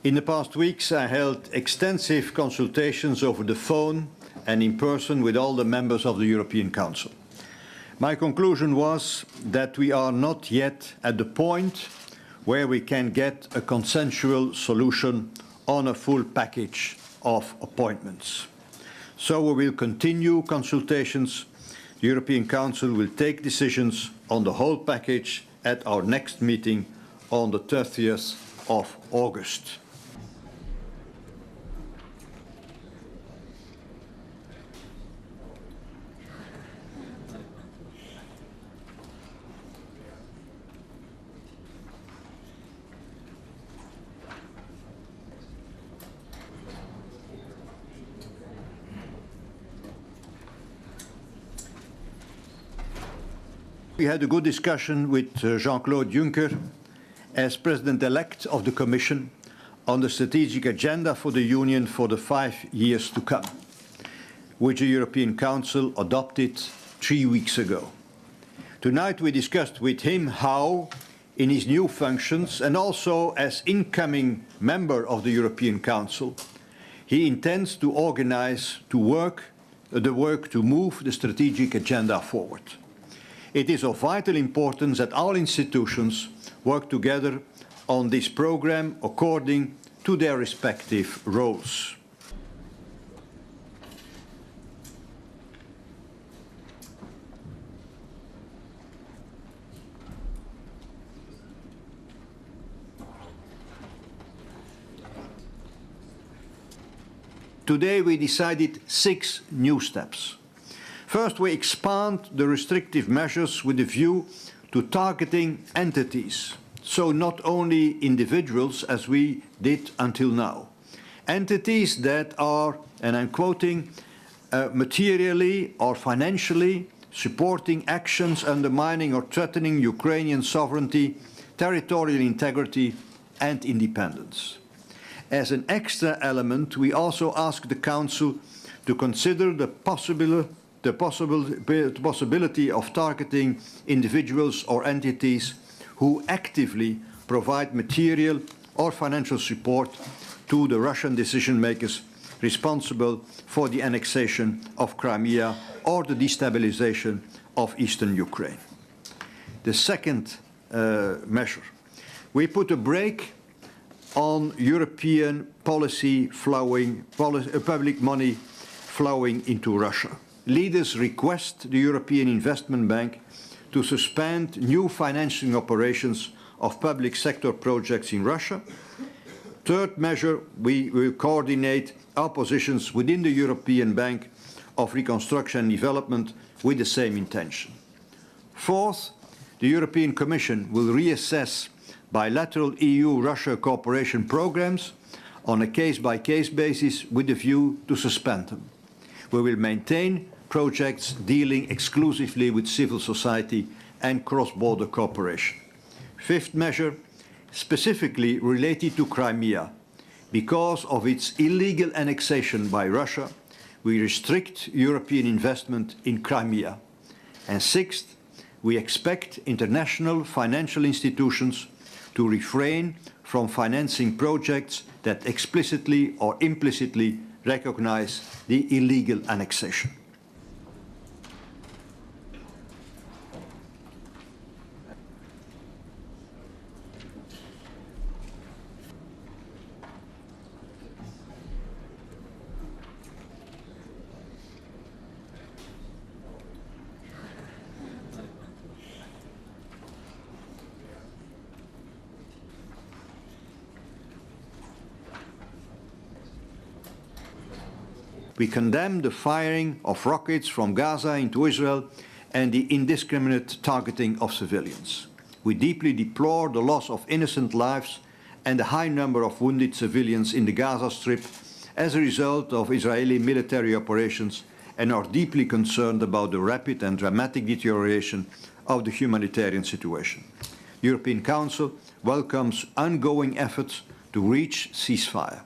In the past weeks, I held extensive consultations over the phone and in person with all the members of the European Council. My conclusion was that we are not yet at the point where we can get a consensual solution on a full package of appointments. So we will continue consultations. The European Council will take decisions on the whole package at our next meeting on the 30th of August. We had a good discussion with Jean-Claude Juncker as President-elect of the Commission on the strategic agenda for the Union for the 5 years to come, which the European Council adopted 3 weeks ago. Tonight we discussed with him how, in his new functions and also as incoming member of the European Council, he intends to organize the work to move the strategic agenda forward. It is of vital importance that all institutions work together on this program according to their respective roles. Today we decided 6 new steps. First, we expand the restrictive measures with a view to targeting entities, so not only individuals as we did until now. Entities that are, and I'm quoting, materially or financially supporting actions undermining or threatening Ukrainian sovereignty, territorial integrity and independence. As an extra element, we also ask the Council to consider the possibility of targeting individuals or entities who actively provide material or financial support to the Russian decision-makers responsible for the annexation of Crimea or the destabilization of eastern Ukraine. The second measure, we put a brake on European public money flowing into Russia. Leaders request the European Investment Bank to suspend new financing operations of public sector projects in Russia. Third measure, we will coordinate our positions within the European Bank of Reconstruction and Development with the same intention. Fourth, the European Commission will reassess bilateral EU-Russia cooperation programs on a case-by-case basis with a view to suspend them. We will maintain projects dealing exclusively with civil society and cross-border cooperation. Fifth measure, specifically related to Crimea. Because of its illegal annexation by Russia, we restrict European investment in Crimea. And sixth, we expect international financial institutions to refrain from financing projects that explicitly or implicitly recognize the illegal annexation. We condemn the firing of rockets from Gaza into Israel and the indiscriminate targeting of civilians. We deeply deplore the loss of innocent lives and the high number of wounded civilians in the Gaza Strip as a result of Israeli military operations and are deeply concerned about the rapid and dramatic deterioration of the humanitarian situation. The European Council welcomes ongoing efforts to reach ceasefire.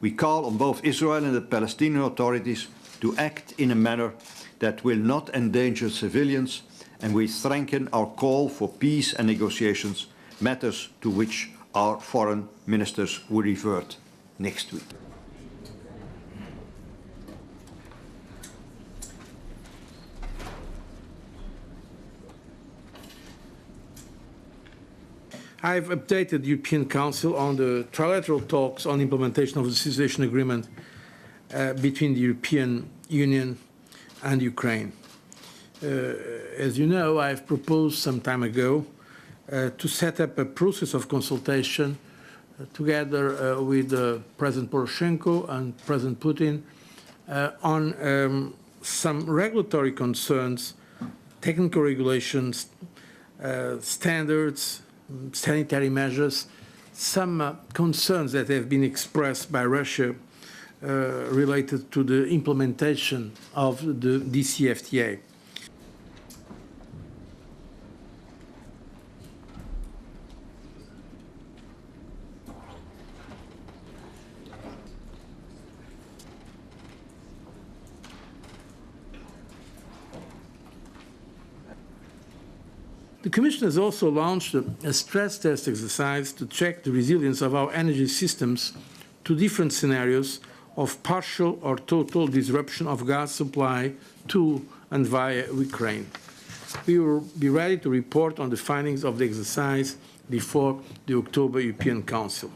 We call on both Israel and the Palestinian authorities to act in a manner that will not endanger civilians, and we strengthen our call for peace and negotiations, matters to which our foreign ministers will revert next week. I've updated the European Council on the trilateral talks on implementation of the association agreement between the European Union and Ukraine. As you know, I've proposed some time ago to set up a process of consultation together with President Poroshenko and President Putin on some regulatory concerns, technical regulations, standards, sanitary measures, some concerns that have been expressed by Russia related to the implementation of the DCFTA. The Commission has also launched a stress test exercise to check the resilience of our energy systems to different scenarios of partial or total disruption of gas supply to and via Ukraine. We will be ready to report on the findings of the exercise before the October European Council.